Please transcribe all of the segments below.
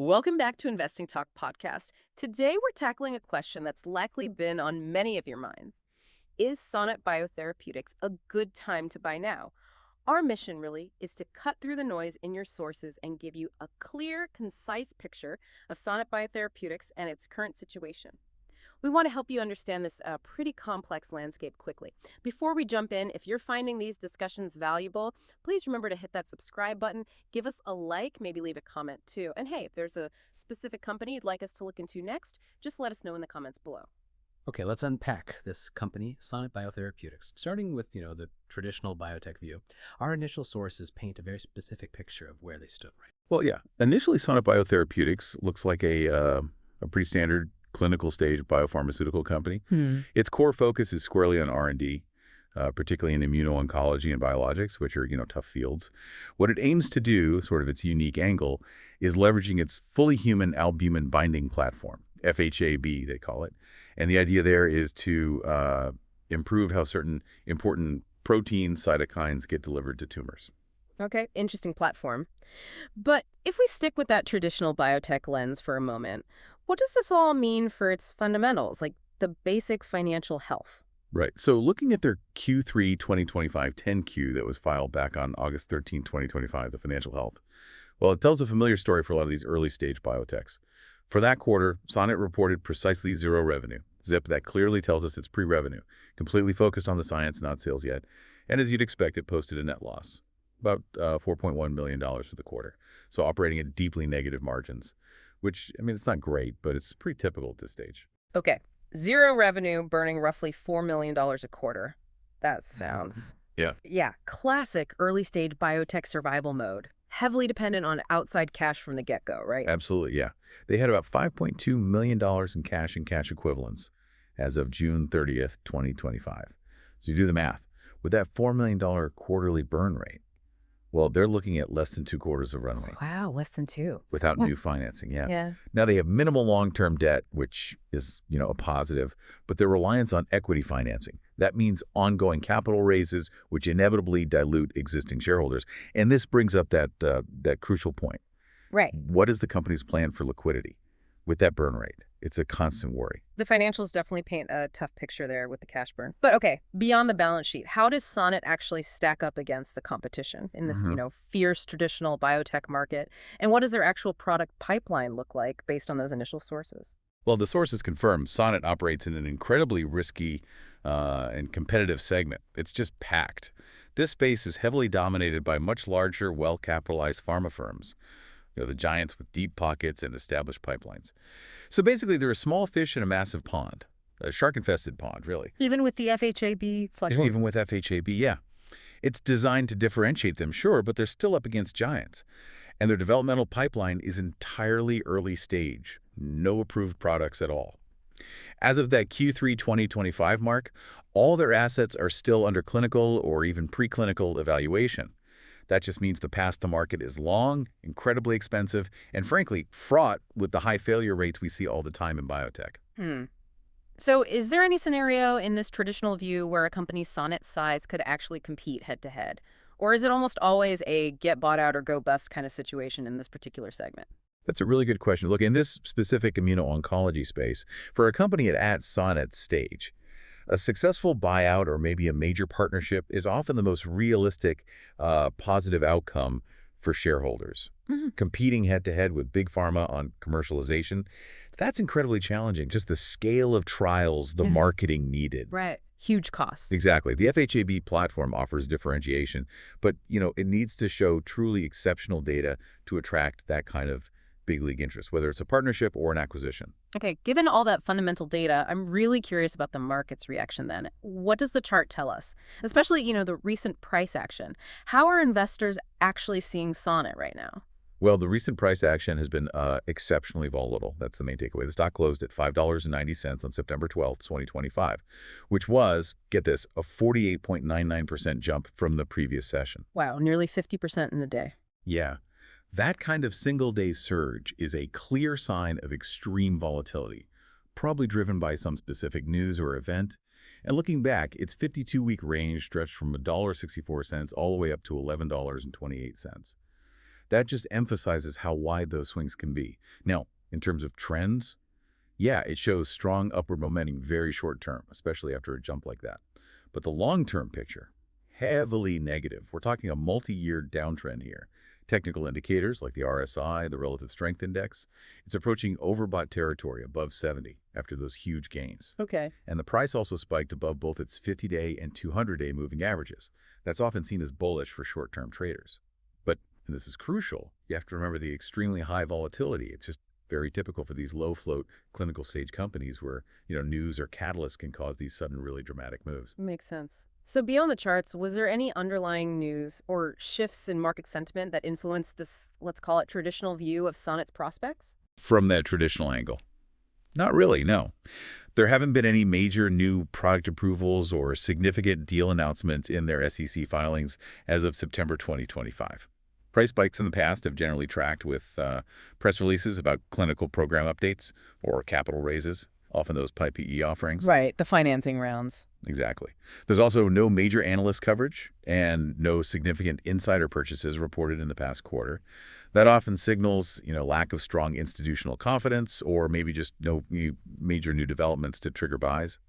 Welcome back to Investing Talk podcast. Today we're tackling a question that's likely been on many of your minds. Is Sonnet BioTherapeutics a good time to buy now? Our mission really is to cut through the noise in your sources and give you a clear, concise picture of Sonnet BioTherapeutics and its current situation. We want to help you understand this pretty complex landscape quickly. Before we jump in, if you're finding these discussions valuable, please remember to hit that subscribe button, give us a like, maybe leave a comment too. And hey, if there's a specific company you'd like us to look into next, just let us know in the comments below. Okay, let's unpack this company, Sonnet BioTherapeutics. Starting with, the traditional biotech view, our initial sources paint a very specific picture of where they stood, right? Well, yeah. Initially, Sonnet BioTherapeutics looks like a pretty standard clinical stage biopharmaceutical company. Its core focus is squarely on R&D, particularly in immuno-oncology and biologics, which are, tough fields. What it aims to do, sort of its unique angle, is leveraging its fully human albumin binding platform, FHAB they call it. And the idea there is to improve how certain important proteins, cytokines get delivered to tumors. Okay, interesting platform. But if we stick with that traditional biotech lens for a moment, what does this all mean for its fundamentals, like the basic financial health? Right. So looking at their Q3 2025 10Q that was filed back on August 13, 2025, the financial health, well, it tells a familiar story for a lot of these early stage biotechs. For that quarter, Sonnet reported precisely zero revenue. Zip, that clearly tells us it's pre-revenue, completely focused on the science, not sales yet. And as you'd expect, it posted a net loss, about $4.1 million for the quarter. So operating at deeply negative margins, which, it's not great, but it's pretty typical at this stage. Okay, zero revenue, burning roughly $4 million a quarter. That sounds... Yeah, classic early-stage biotech survival mode. Heavily dependent on outside cash from the get-go, right? Absolutely, yeah. They had about $5.2 million in cash and cash equivalents as of June 30th, 2025. So you do the math. With that $4 million quarterly burn rate, well, they're looking at less than 2 quarters of runway. Wow, less than 2. Without new financing, yeah. Yeah. Now, they have minimal long-term debt, which is, a positive, but their reliance on equity financing. That means ongoing capital raises, which inevitably dilute existing shareholders. And this brings up that crucial point. Right. What is the company's plan for liquidity with that burn rate? It's a constant worry. The financials definitely paint a tough picture there with the cash burn. But okay, beyond the balance sheet, how does Sonnet actually stack up against the competition in this, fierce traditional biotech market? And what does their actual product pipeline look like based on those initial sources? Well, the sources confirm Sonnet operates in an incredibly risky and competitive segment. It's just packed. This space is heavily dominated by much larger, well-capitalized pharma firms. The giants with deep pockets and established pipelines. So basically, they're a small fish in a massive pond, a shark-infested pond, really. Even with the FHAB flush? Even with FHAB, yeah. It's designed to differentiate them, sure, but they're still up against giants. And their developmental pipeline is entirely early stage, no approved products at all. As of that Q3 2025 mark, all their assets are still under clinical or even preclinical evaluation. That just means the path to market is long, incredibly expensive, and frankly, fraught with the high failure rates we see all the time in biotech. So is there any scenario in this traditional view where a company's Sonnet size could actually compete head-to-head? Or is it almost always a get bought out or go bust kind of situation in this particular segment? That's a really good question. Look, in this specific immuno-oncology space, for a company at Sonnet's stage, a successful buyout or maybe a major partnership is often the most realistic, positive outcome for shareholders. Competing head-to-head with big pharma on commercialization, that's incredibly challenging. Just the scale of trials, the marketing needed. Right. Huge costs. Exactly. The FHAB platform offers differentiation, but, it needs to show truly exceptional data to attract that kind of big league interest, whether it's a partnership or an acquisition. Okay, given all that fundamental data, I'm really curious about the market's reaction then. What does the chart tell us? Especially, the recent price action. How are investors actually seeing Sonnet right now? Well, the recent price action has been exceptionally volatile. That's the main takeaway. The stock closed at $5.90 on September 12th, 2025, which was, get this, a 48.99% jump from the previous session. Wow, nearly 50% in a day. Yeah. That kind of single-day surge is a clear sign of extreme volatility, probably driven by some specific news or event. And looking back, its 52-week range stretched from $1.64 all the way up to $11.28. That just emphasizes how wide those swings can be. Now, in terms of trends, yeah, it shows strong upward momentum very short term, especially after a jump like that. But the long-term picture, heavily negative. We're talking a multi-year downtrend here. Technical indicators like the RSI, the Relative Strength Index, it's approaching overbought territory above 70 after those huge gains. Okay. And the price also spiked above both its 50-day and 200-day moving averages. That's often seen as bullish for short-term traders. But, and this is crucial, you have to remember the extremely high volatility. It's just very typical for these low-float clinical stage companies where, news or catalysts can cause these sudden really dramatic moves. Makes sense. So beyond the charts, was there any underlying news or shifts in market sentiment that influenced this, let's call it, traditional view of Sonnet's prospects? From that traditional angle? Not really, no. There haven't been any major new product approvals or significant deal announcements in their SEC filings as of September 2025. Price spikes in the past have generally tracked with press releases about clinical program updates or capital raises, often those PIPE offerings. Right, the financing rounds. Exactly. There's also no major analyst coverage and no significant insider purchases reported in the past quarter. That often signals, lack of strong institutional confidence or maybe just no major new developments to trigger buys.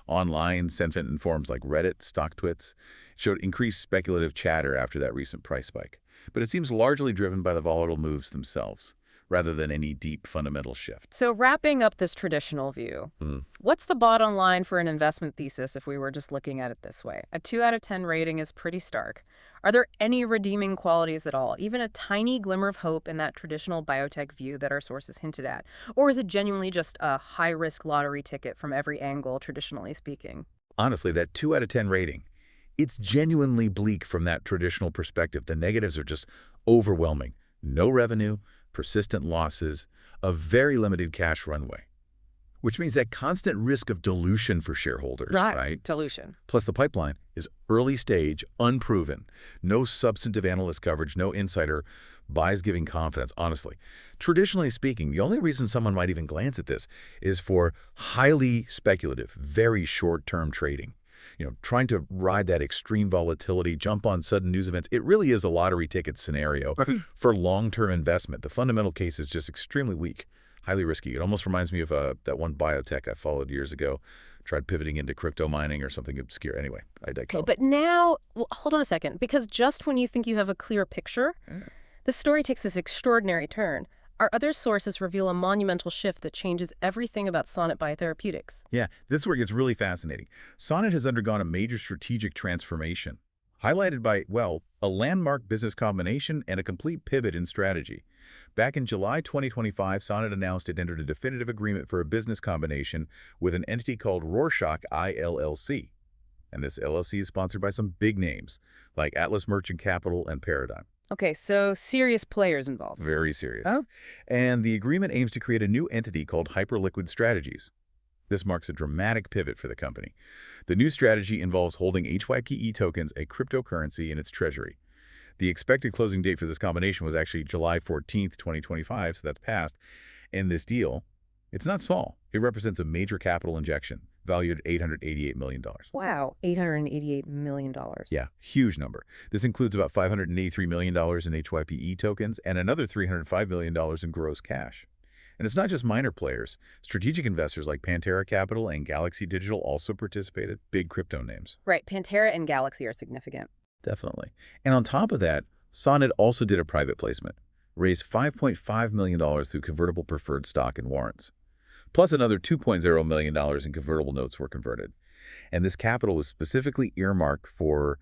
Online, sentiment in forums like Reddit, StockTwits, showed increased speculative chatter after that recent price spike. But it seems largely driven by the volatile moves themselves, rather than any deep fundamental shift. So wrapping up this traditional view, what's the bottom line for an investment thesis if we were just looking at it this way? A 2 out of 10 rating is pretty stark. Are there any redeeming qualities at all, even a tiny glimmer of hope in that traditional biotech view that our sources hinted at? Or is it genuinely just a high-risk lottery ticket from every angle, traditionally speaking? Honestly, that 2 out of 10 rating, it's genuinely bleak from that traditional perspective. The negatives are just overwhelming. No revenue, persistent losses, a very limited cash runway, which means that constant risk of dilution for shareholders, right? Dilution. Plus the pipeline is early stage, unproven, no substantive analyst coverage, no insider buys giving confidence, honestly. Traditionally speaking, the only reason someone might even glance at this is for highly speculative, very short-term trading. Trying to ride that extreme volatility, jump on sudden news events. It really is a lottery ticket scenario for long-term investment. The fundamental case is just extremely weak, highly risky. It almost reminds me of that one biotech I followed years ago, tried pivoting into crypto mining or something obscure. Anyway, I digress. Okay, but now, hold on a second, because just when you think you have a clear picture, the story takes this extraordinary turn. Our other sources reveal a monumental shift that changes everything about Sonnet Biotherapeutics. Yeah, this is where it gets really fascinating. Sonnet has undergone a major strategic transformation, highlighted by, well, a landmark business combination and a complete pivot in strategy. Back in July 2025, Sonnet announced it entered a definitive agreement for a business combination with an entity called Rorschach ILLC. And this LLC is sponsored by some big names, like Atlas Merchant Capital and Paradigm. Okay, so serious players involved. Very serious. Oh. And the agreement aims to create a new entity called Hyperliquid Strategies. This marks a dramatic pivot for the company. The new strategy involves holding HYPE tokens, a cryptocurrency, in its treasury. The expected closing date for this combination was actually July 14th, 2025, so that's passed. And this deal, it's not small. It represents a major capital injection, valued at $888 million. Wow, $888 million. Yeah, huge number. This includes about $583 million in HYPE tokens and another $305 million in gross cash. And it's not just minor players. Strategic investors like Pantera Capital and Galaxy Digital also participated, big crypto names. Right, Pantera and Galaxy are significant. Definitely. And on top of that, Sonnet also did a private placement, raised $5.5 million through convertible preferred stock and warrants. Plus another $2.0 million in convertible notes were converted. And this capital was specifically earmarked for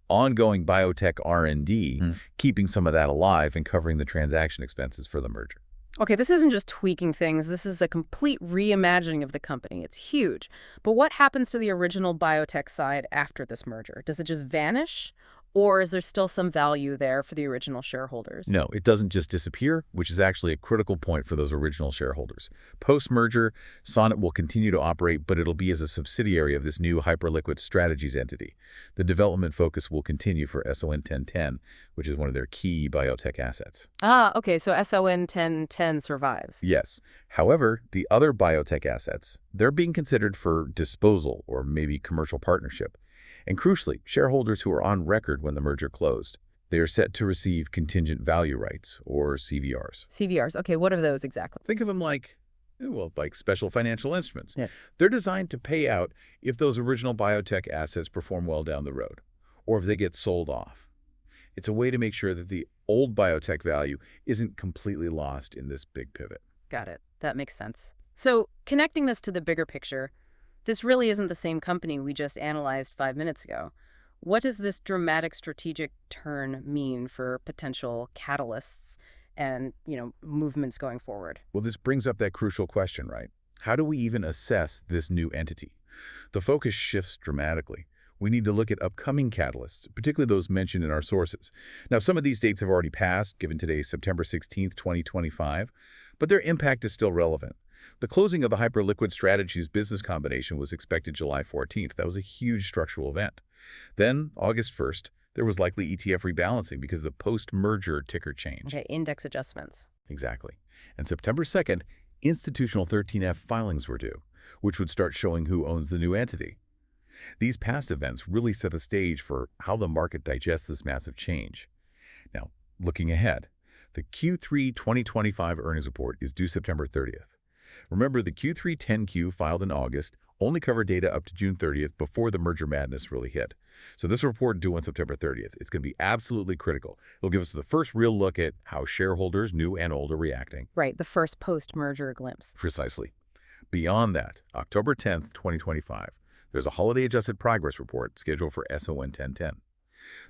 ongoing biotech R&D, keeping some of that alive and covering the transaction expenses for the merger. Okay, this isn't just tweaking things. This is a complete reimagining of the company. It's huge. But what happens to the original biotech side after this merger? Does it just vanish? Or is there still some value there for the original shareholders? No, it doesn't just disappear, which is actually a critical point for those original shareholders. Post-merger, Sonnet will continue to operate, but it'll be as a subsidiary of this new Hyperliquid Strategies entity. The development focus will continue for SON 1010, which is one of their key biotech assets. Ah, okay, so SON 1010 survives. Yes. However, the other biotech assets, they're being considered for disposal or maybe commercial partnership. And crucially, shareholders who are on record when the merger closed. They are set to receive contingent value rights, or CVRs. CVRs. Okay, what are those exactly? Think of them like, well, like special financial instruments. Yeah. They're designed to pay out if those original biotech assets perform well down the road, or if they get sold off. It's a way to make sure that the old biotech value isn't completely lost in this big pivot. Got it. That makes sense. So connecting this to the bigger picture, this really isn't the same company we just analyzed 5 minutes ago. What does this dramatic strategic turn mean for potential catalysts and, movements going forward? Well, this brings up that crucial question, right? How do we even assess this new entity? The focus shifts dramatically. We need to look at upcoming catalysts, particularly those mentioned in our sources. Now, some of these dates have already passed, given today's September 16th, 2025, but their impact is still relevant. The closing of the Hyperliquid Strategies business combination was expected July 14th. That was a huge structural event. Then, August 1st, there was likely ETF rebalancing because of the post-merger ticker change. Okay, index adjustments. Exactly. And September 2nd, institutional 13F filings were due, which would start showing who owns the new entity. These past events really set the stage for how the market digests this massive change. Now, looking ahead, the Q3 2025 earnings report is due September 30th. Remember, the Q3 10Q filed in August only covered data up to June 30th before the merger madness really hit. So this report due on September 30th, it's going to be absolutely critical. It'll give us the first real look at how shareholders, new and old, are reacting. Right, the first post-merger glimpse. Precisely. Beyond that, October 10th, 2025, there's a holiday-adjusted progress report scheduled for SON 1010.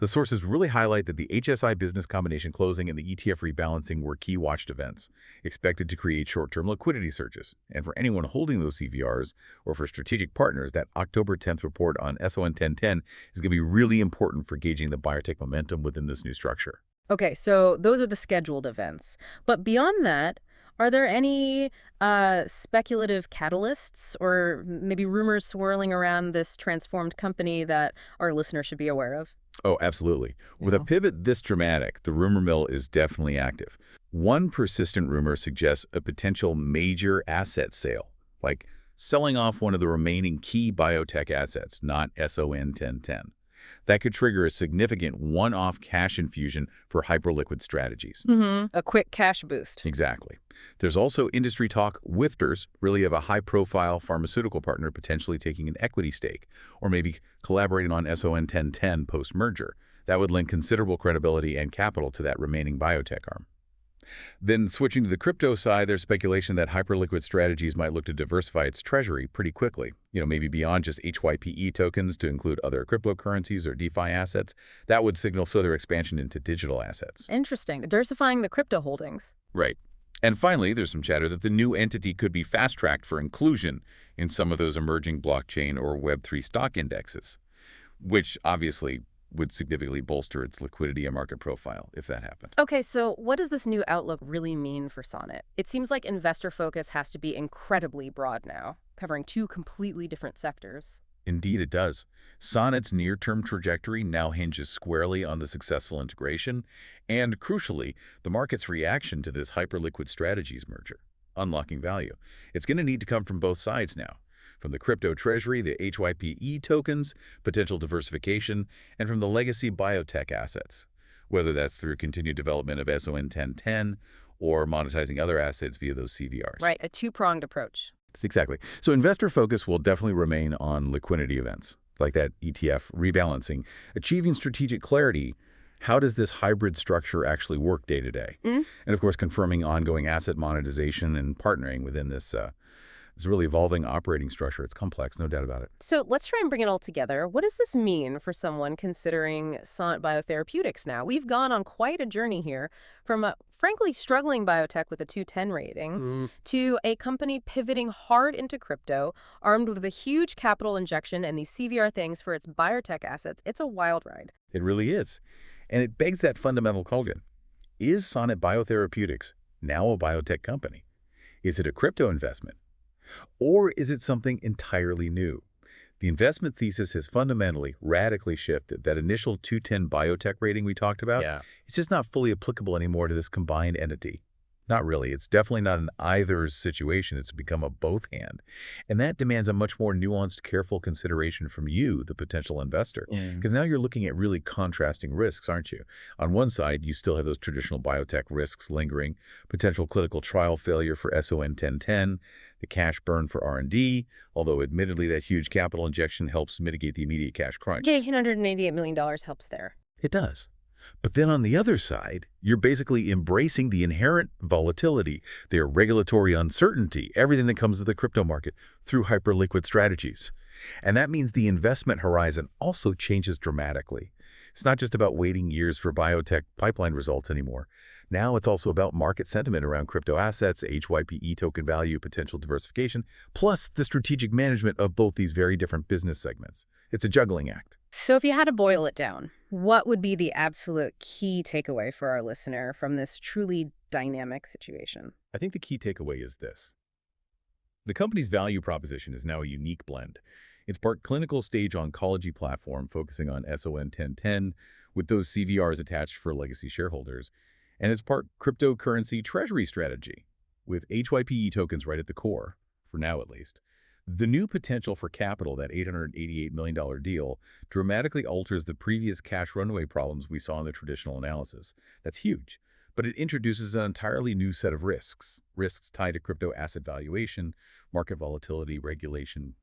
The sources really highlight that the HSI business combination closing and the ETF rebalancing were key watched events, expected to create short-term liquidity surges. And for anyone holding those CVRs, or for strategic partners, that October 10th report on SON 1010 is going to be really important for gauging the biotech momentum within this new structure. Okay, so those are the scheduled events. But beyond that, are there any speculative catalysts or maybe rumors swirling around this transformed company that our listeners should be aware of? Oh, absolutely. With a pivot this dramatic, the rumor mill is definitely active. One persistent rumor suggests a potential major asset sale, like selling off one of the remaining key biotech assets, not SON 1010. That could trigger a significant one-off cash infusion for Hyperliquid Strategies. A quick cash boost. Exactly. There's also industry talk whifters really of a high-profile pharmaceutical partner potentially taking an equity stake, or maybe collaborating on SON 1010 post-merger. That would lend considerable credibility and capital to that remaining biotech arm. Then switching to the crypto side, there's speculation that Hyperliquid Strategies might look to diversify its treasury pretty quickly, maybe beyond just HYPE tokens to include other cryptocurrencies or DeFi assets. That would signal further expansion into digital assets. Interesting. Diversifying the crypto holdings. Right. And finally, there's some chatter that the new entity could be fast-tracked for inclusion in some of those emerging blockchain or Web3 stock indexes, which obviously would significantly bolster its liquidity and market profile if that happened. Okay, so what does this new outlook really mean for Sonnet? It seems like investor focus has to be incredibly broad now, covering two completely different sectors. Indeed, it does. Sonnet's near-term trajectory now hinges squarely on the successful integration and, crucially, the market's reaction to this Hyperliquid Strategies merger, unlocking value. It's going to need to come from both sides now. From the crypto treasury, the HYPE tokens, potential diversification, and from the legacy biotech assets, whether that's through continued development of SON 1010 or monetizing other assets via those CVRs. Right, a two-pronged approach. Exactly. So investor focus will definitely remain on liquidity events, like that ETF rebalancing, achieving strategic clarity. How does this hybrid structure actually work day to day? And of course, confirming ongoing asset monetization and partnering within this really evolving operating structure. It's complex, no doubt about it. So let's try and bring it all together. What does this mean for someone considering Sonnet BioTherapeutics now? We've gone on quite a journey here from a frankly struggling biotech with a 210 rating to a company pivoting hard into crypto, armed with a huge capital injection and these CVR things for its biotech assets. It's a wild ride. It really is. And it begs that fundamental question. Is Sonnet BioTherapeutics now a biotech company? Is it a crypto investment? Or is it something entirely new? The investment thesis has fundamentally, radically shifted. That initial 210 biotech rating we talked about, it's just not fully applicable anymore to this combined entity. Not really. It's definitely not an either situation. It's become a both hand. And that demands a much more nuanced, careful consideration from you, the potential investor. Yeah. Because now you're looking at really contrasting risks, aren't you? On one side, you still have those traditional biotech risks lingering, potential clinical trial failure for SON 1010, the cash burn for R&D, although admittedly that huge capital injection helps mitigate the immediate cash crunch. Yeah, $188 million helps there. It does. But then on the other side, you're basically embracing the inherent volatility, their regulatory uncertainty, everything that comes with the crypto market through hyperliquid strategies. And that means the investment horizon also changes dramatically. It's not just about waiting years for biotech pipeline results anymore. Now it's also about market sentiment around crypto assets, HYPE token value, potential diversification, plus the strategic management of both these very different business segments. It's a juggling act. So if you had to boil it down, what would be the absolute key takeaway for our listener from this truly dynamic situation? I think the key takeaway is this. The company's value proposition is now a unique blend. It's part clinical stage oncology platform focusing on SON 1010 with those CVRs attached for legacy shareholders, and it's part cryptocurrency treasury strategy with HYPE tokens right at the core, for now at least. The new potential for capital, that $888 million deal, dramatically alters the previous cash runway problems we saw in the traditional analysis. That's huge, but it introduces an entirely new set of risks tied to crypto asset valuation, market volatility, regulation,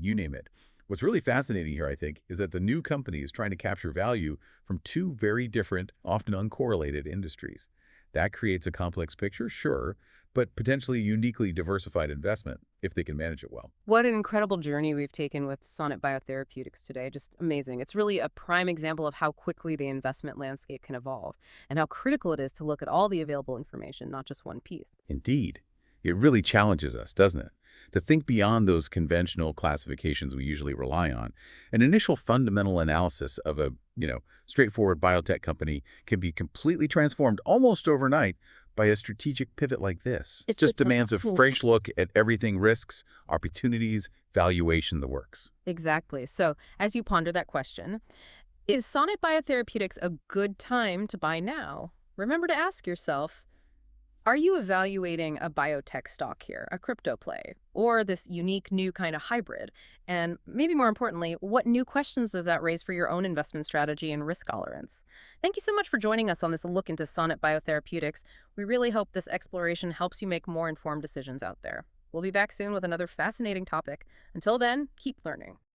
you name it. What's really fascinating here, I think, is that the new company is trying to capture value from two very different, often uncorrelated industries. That creates a complex picture, sure, but potentially uniquely diversified investment if they can manage it well. What an incredible journey we've taken with Sonnet BioTherapeutics today. Just amazing. It's really a prime example of how quickly the investment landscape can evolve and how critical it is to look at all the available information, not just one piece. Indeed. It really challenges us, doesn't it? To think beyond those conventional classifications we usually rely on. An initial fundamental analysis of a, straightforward biotech company can be completely transformed almost overnight by a strategic pivot like this. It just demands a fresh look at everything: risks, opportunities, valuation, the works. Exactly. So as you ponder that question, is Sonnet BioTherapeutics a good time to buy now? Remember to ask yourself, are you evaluating a biotech stock here, a crypto play, or this unique new kind of hybrid? And maybe more importantly, what new questions does that raise for your own investment strategy and risk tolerance? Thank you so much for joining us on this look into Sonnet BioTherapeutics. We really hope this exploration helps you make more informed decisions out there. We'll be back soon with another fascinating topic. Until then, keep learning.